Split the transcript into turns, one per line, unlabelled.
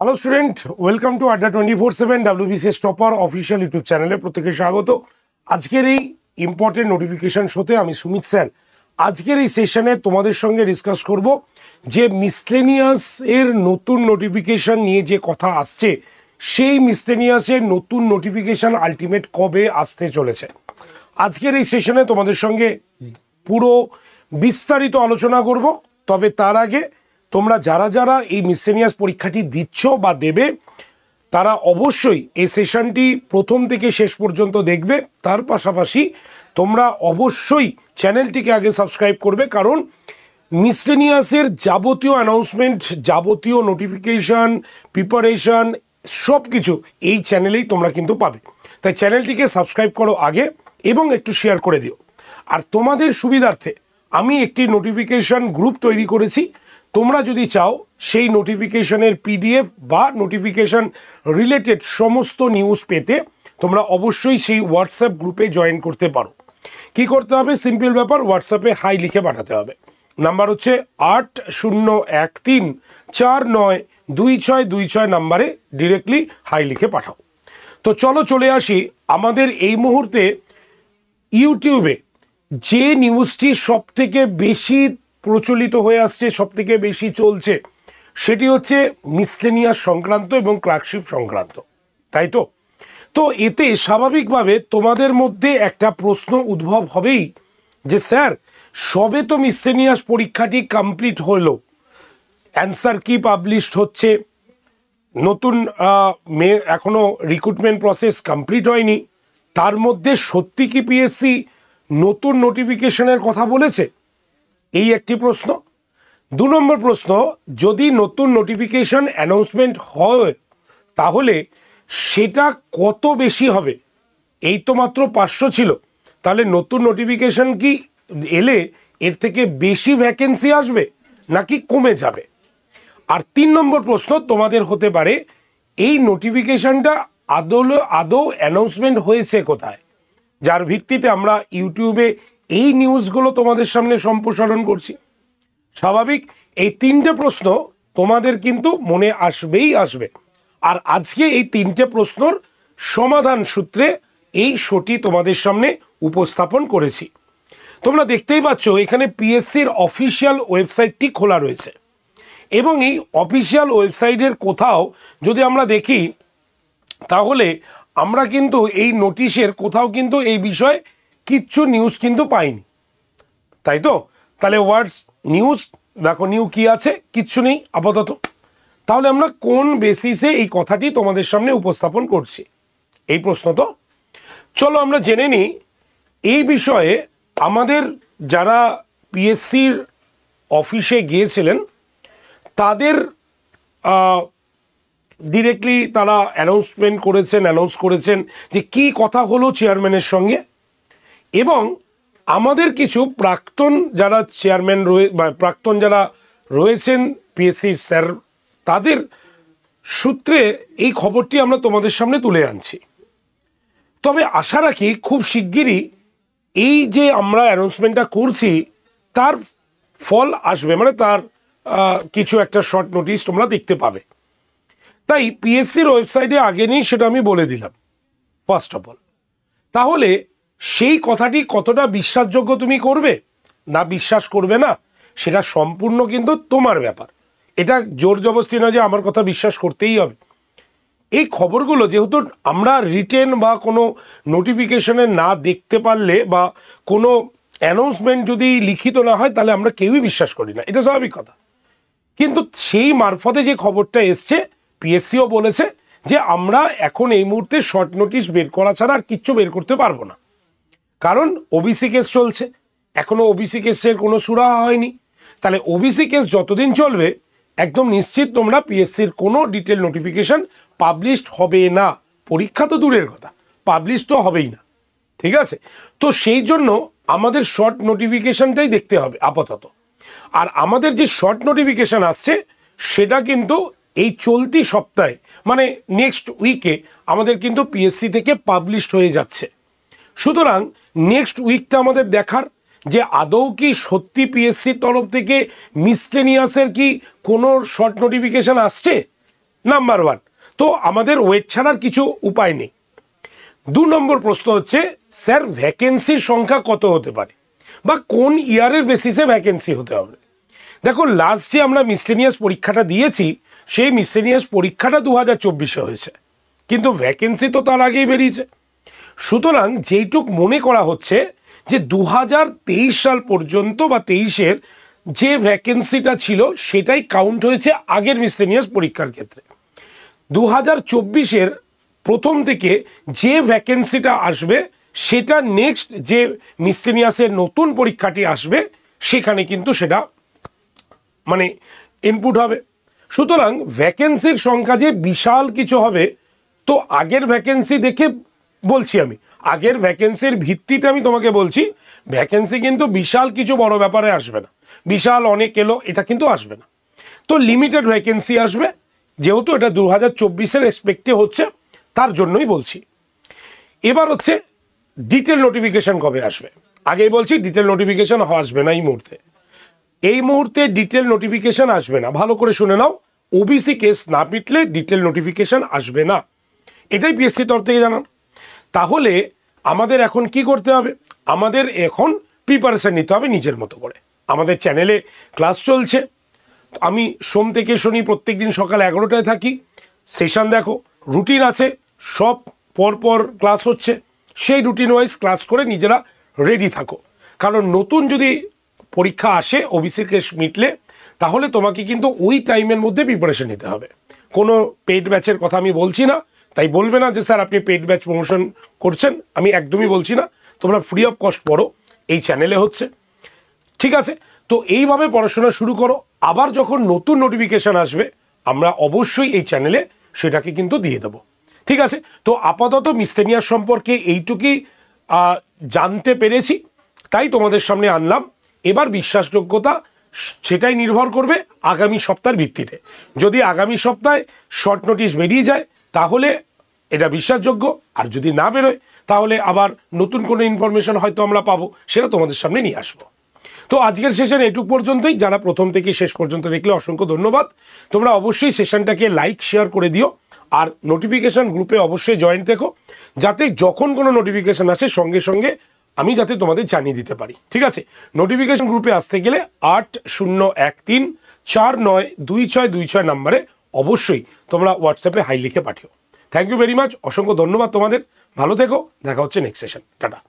Hello student, welcome to আড্ডা 24/7 WBCS topper official YouTube চ্যানেলে প্রত্যেকে স্বাগত। আজকের এই ইম্পর্টেন্ট নোটিফিকেশন শোতে আমি সুমিত স্যার আজকের এই সেশনে তোমাদের সঙ্গে ডিসকাস করব যে মিসলেনিয়াস এর নতুন নোটিফিকেশন নিয়ে যে কথা আসছে, সেই মিসলেনিয়াসের নতুন নোটিফিকেশন আলটিমেট কবে আসতে চলেছে। আজকের এই সেশনে তোমাদের সঙ্গে পুরো বিস্তারিত আলোচনা করব। তবে তার আগে তোমরা যারা যারা এই মিসলেনিয়াস পরীক্ষাটি দিচ্ছ বা দেবে, তারা অবশ্যই এই সেশনটি প্রথম থেকে শেষ পর্যন্ত দেখবে। তার পাশাপাশি তোমরা অবশ্যই চ্যানেলটিকে আগে সাবস্ক্রাইব করবে, কারণ মিসলেনিয়াসের যাবতীয় অ্যানাউন্সমেন্ট, যাবতীয় নোটিফিকেশান, প্রিপারেশান সব কিছু এই চ্যানেলেই তোমরা কিন্তু পাবে। তাই চ্যানেলটিকে সাবস্ক্রাইব করো আগে এবং একটু শেয়ার করে দিও। আর তোমাদের সুবিধার্থে আমি একটি নোটিফিকেশান গ্রুপ তৈরি করেছি। তোমরা যদি চাও সেই নোটিফিকেশনের পিডিএফ বা নোটিফিকেশান রিলেটেড সমস্ত নিউজ পেতে, তোমরা অবশ্যই সেই হোয়াটসঅ্যাপ গ্রুপে জয়েন করতে পারো। কি করতে হবে? সিম্পল ব্যাপার, হোয়াটসঅ্যাপে হাই লিখে পাঠাতে হবে। নাম্বার হচ্ছে 8013492626 নাম্বারে ডিরেক্টলি হাই লিখে পাঠাও। তো চলো চলে আসি আমাদের এই মুহূর্তে ইউটিউবে যে নিউজটি সব থেকে বেশি প্রচলিত হয়ে আসছে, সব থেকে বেশি চলছে, সেটি হচ্ছে মিসলেনিয়াস সংক্রান্ত এবং ক্লার্কশিপ সংক্রান্ত, তাই তো? তো এতে স্বাভাবিকভাবে তোমাদের মধ্যে একটা প্রশ্ন উদ্ভব হবেই যে স্যার, সবে তো মিসলেনিয়াস পরীক্ষাটি কমপ্লিট হলো, অ্যান্সার কি পাবলিশড হচ্ছে, নতুন এখনো রিক্রুটমেন্ট প্রসেস কমপ্লিট হয়নি, তার মধ্যে সত্যি কি পিএসসি নতুন নোটিফিকেশনের কথা বলেছে? এই একটি প্রশ্ন। 2 নম্বর প্রশ্ন, যদি নতুন নোটিফিকেশন অ্যানাউন্সমেন্ট হয় তাহলে সেটা কত বেশি হবে? এই তো মাত্র 500 ছিল, তাহলে নতুন নোটিফিকেশন কি এলে এর থেকে বেশি ভ্যাকেন্সি আসবে নাকি কমে যাবে? আর 3 নম্বর প্রশ্ন তোমাদের হতে পারে, এই নোটিফিকেশনটা আদৌ অ্যানাউন্সমেন্ট হয়েছে কোথায়, যার ভিত্তিতে আমরা ইউটিউবে এই নিউজগুলো তোমাদের সামনে সম্প্রসারণ করছি। স্বাভাবিক এই 3টে প্রশ্ন তোমাদের কিন্তু মনে আসবেই আসবে। আর আজকে এই 3টে প্রশ্নর সমাধান সূত্রে এই শোটি তোমাদের সামনে উপস্থাপন করেছি। তোমরা দেখতেই পাচ্ছ এখানে পিএসসির অফিসিয়াল ওয়েবসাইটটি খোলা রয়েছে, এবং এই অফিসিয়াল ওয়েবসাইটের কোথাও যদি আমরা দেখি, তাহলে আমরা কিন্তু এই নোটিশের কোথাও কিন্তু এই বিষয়ে কিচ্ছু নিউজ কিন্তু পাইনি, তাই তো? তাহলে ওয়ার্ডস নিউজ দেখো, নিউ কি আছে? কিচ্ছু নেই আপাতত। তাহলে আমরা কোন বেসিসে এই কথাটি তোমাদের সামনে উপস্থাপন করছি, এই প্রশ্ন তো। চলো আমরা জেনে নিই এই বিষয়ে। আমাদের যারা পিএসসির অফিসে গিয়েছিলেন তাদের ডিরেক্টলি তারা অ্যানাউন্স করেছেন যে কি কথা হলো চেয়ারম্যানের সঙ্গে, এবং আমাদের কিছু প্রাক্তন যারা চেয়ারম্যান প্রাক্তন যারা রয়েছেন পিএসসি স্যার, তাদের সূত্রে এই খবরটি আমরা তোমাদের সামনে তুলে আনছি। তবে আশা রাখি খুব শিগগিরই এই যে আমরা অ্যানাউন্সমেন্টটা করছি তার ফল আসবে, মানে তার কিছু একটা শর্ট নোটিশ তোমরা দেখতে পাবে। তাই পিএসসির ওয়েবসাইটে আগে নেই সেটা আমি বলে দিলাম ফার্স্ট অফ অল। তাহলে সেই কথাটি কতটা বিশ্বাসযোগ্য তুমি করবে না বিশ্বাস করবে না, সেটা সম্পূর্ণ কিন্তু তোমার ব্যাপার। এটা জোর জবরদস্তি নয় যে আমার কথা বিশ্বাস করতেই হবে। এই খবরগুলো যেহেতু আমরা রিটেন বা কোনো নোটিফিকেশনে না দেখতে পারলে বা কোনো অ্যানাউন্সমেন্ট যদি লিখিত না হয়, তাহলে আমরা কেউই বিশ্বাস করি না, এটা স্বাভাবিক কথা। কিন্তু সেই মারফতে যে খবরটা এসছে, পিএসসিও বলেছে যে আমরা এখন এই মুহূর্তে শর্ট নোটিশ বের করা ছাড়া আর কিচ্ছু বের করতে পারবো না, কারণ ওবিসি কেস চলছে, এখনও ওবিসি কেসের কোনো সুরাহা হয়নি। তাহলে ওবিসি কেস যতদিন চলবে একদম নিশ্চিত তোমরা পিএসসির কোনো ডিটেল নোটিফিকেশন পাবলিশড হবে না। পরীক্ষা তো দূরের কথা, পাবলিশ তো হবেই না, ঠিক আছে? তো সেই জন্য আমাদের শর্ট নোটিফিকেশনটাই দেখতে হবে আপাতত। আর আমাদের যে শর্ট নোটিফিকেশান আসছে সেটা কিন্তু এই চলতি সপ্তাহে, মানে নেক্সট উইকে আমাদের কিন্তু পিএসসি থেকে পাবলিশড হয়ে যাচ্ছে। সুতরাং নেক্সট উইকটা আমাদের দেখার যে আদৌ কি সত্যি পিএসসির তরফ থেকে মিসলেনিয়াসের কি কোনো শর্ট নোটিফিকেশান আসছে, নাম্বার 1। তো আমাদের ওয়েট ছাড়ার কিছু উপায় নেই। 2 নম্বর প্রশ্ন হচ্ছে, স্যার ভ্যাকেন্সির সংখ্যা কত হতে পারে বা কোন ইয়ারের বেসিসে ভ্যাকেন্সি হতে হবে? দেখো, লাস্ট যে আমরা মিসলেনিয়াস পরীক্ষাটা দিয়েছি, সেই মিসলেনিয়াস পরীক্ষাটা 2024-এ হয়েছে, কিন্তু ভ্যাকেন্সি তো তার আগেই বেরিয়েছে। সুতরাং যেইটুক মনে করা হচ্ছে যে 2023 সাল পর্যন্ত বা 23-এর যে ভ্যাকেন্সিটা ছিল সেটাই কাউন্ট হয়েছে আগের মিসলেনিয়াস পরীক্ষার ক্ষেত্রে। 2024-এর প্রথম থেকে যে ভ্যাকেন্সিটা আসবে সেটা নেক্সট যে মিসলেনিয়াসের নতুন পরীক্ষাটি আসবে সেখানে কিন্তু সেটা মানে ইনপুট হবে। সুতরাং ভ্যাকেন্সির সংখ্যা যে বিশাল কিছু হবে, তো আগের ভ্যাকেন্সি দেখে বলছি, আমি আগের ভ্যাকেন্সির ভিত্তিতে আমি তোমাকে বলছি, ভ্যাকেন্সি কিন্তু বিশাল কিছু বড় ব্যাপারে আসবে না, বিশাল অনেক এলো এটা কিন্তু আসবে না। তো লিমিটেড ভ্যাকেন্সি আসবে, যেহেতু এটা 2024-এর এক্সপেক্টে হচ্ছে তার জন্যই বলছি। এবার হচ্ছে ডিটেল নোটিফিকেশন কবে আসবে। আগেই বলছি ডিটেল নোটিফিকেশন আসবে না এই মুহূর্তে ডিটেল নোটিফিকেশন আসবে না। ভালো করে শুনে নাও, ওবিসি কেস না মিটলে ডিটেল নোটিফিকেশন আসবে না, এটাই পিএসসি তরফ থেকে জানান। তাহলে আমাদের এখন কি করতে হবে? আমাদের এখন প্রিপারেশন নিতে হবে নিজের মতো করে। আমাদের চ্যানেলে ক্লাস চলছে, আমি সোম থেকে শনি প্রত্যেক দিন সকাল 11টায় থাকি, সেশন দেখো, রুটিন আছে, সব পরপর ক্লাস হচ্ছে, সেই রুটিন ওয়াইজ ক্লাস করে নিজেরা রেডি থাকো। কারণ নতুন যদি পরীক্ষা আসে ওবিসির কেস মিটলে, তাহলে তোমাকে কিন্তু ওই টাইমের মধ্যে প্রিপারেশন নিতে হবে। কোনো পেড ব্যাচের কথা আমি বলছি না, তাই বলবে না যে স্যার আপনি পেড ব্যাচ প্রমোশন করছেন, আমি একদমই বলছি না। তোমরা ফ্রি অফ কস্ট পড়ো, এই চ্যানেলে হচ্ছে, ঠিক আছে? তো এইভাবে পড়াশোনা শুরু করো। আবার যখন নতুন নোটিফিকেশান আসবে আমরা অবশ্যই এই চ্যানেলে সেটাকে কিন্তু দিয়ে দেবো, ঠিক আছে? তো আপাতত মিসলেনিয়াস সম্পর্কে এইটুকুই জানতে পেরেছি, তাই তোমাদের সামনে আনলাম। এবার বিশ্বাসযোগ্যতা সেটাই নির্ভর করবে আগামী সপ্তাহের ভিত্তিতে। যদি আগামী সপ্তাহে শর্ট নোটিশ বেরিয়ে যায় তাহলে এটা বিশ্বাসযোগ্য, আর যদি না বেরোয় তাহলে আবার নতুন কোনো ইনফরমেশন হয়তো আমরা পাবো, সেটা তোমাদের সামনে নিয়ে আসবো। তো আজকের সেশন এটুক পর্যন্তই। যারা প্রথম থেকে শেষ পর্যন্ত দেখলে অসংখ্য ধন্যবাদ। তোমরা অবশ্যই সেশনটাকে লাইক শেয়ার করে দিও, আর নোটিফিকেশান গ্রুপে অবশ্যই জয়েন থেকো, যাতে যখন কোনো নোটিফিকেশান আসে সঙ্গে সঙ্গে আমি যাতে তোমাদের জানিয়ে দিতে পারি, ঠিক আছে? নোটিফিকেশান গ্রুপে আসতে গেলে 8013492626 নাম্বারে অবশ্যই তোমরা হোয়াটসঅ্যাপে হাই লিখে পাঠিও। থ্যাংক ইউ ভেরি মাচ, অসংখ্য ধন্যবাদ তোমাদের। ভালো থেকো, দেখা হচ্ছে নেক্সট সেশন, টাটা।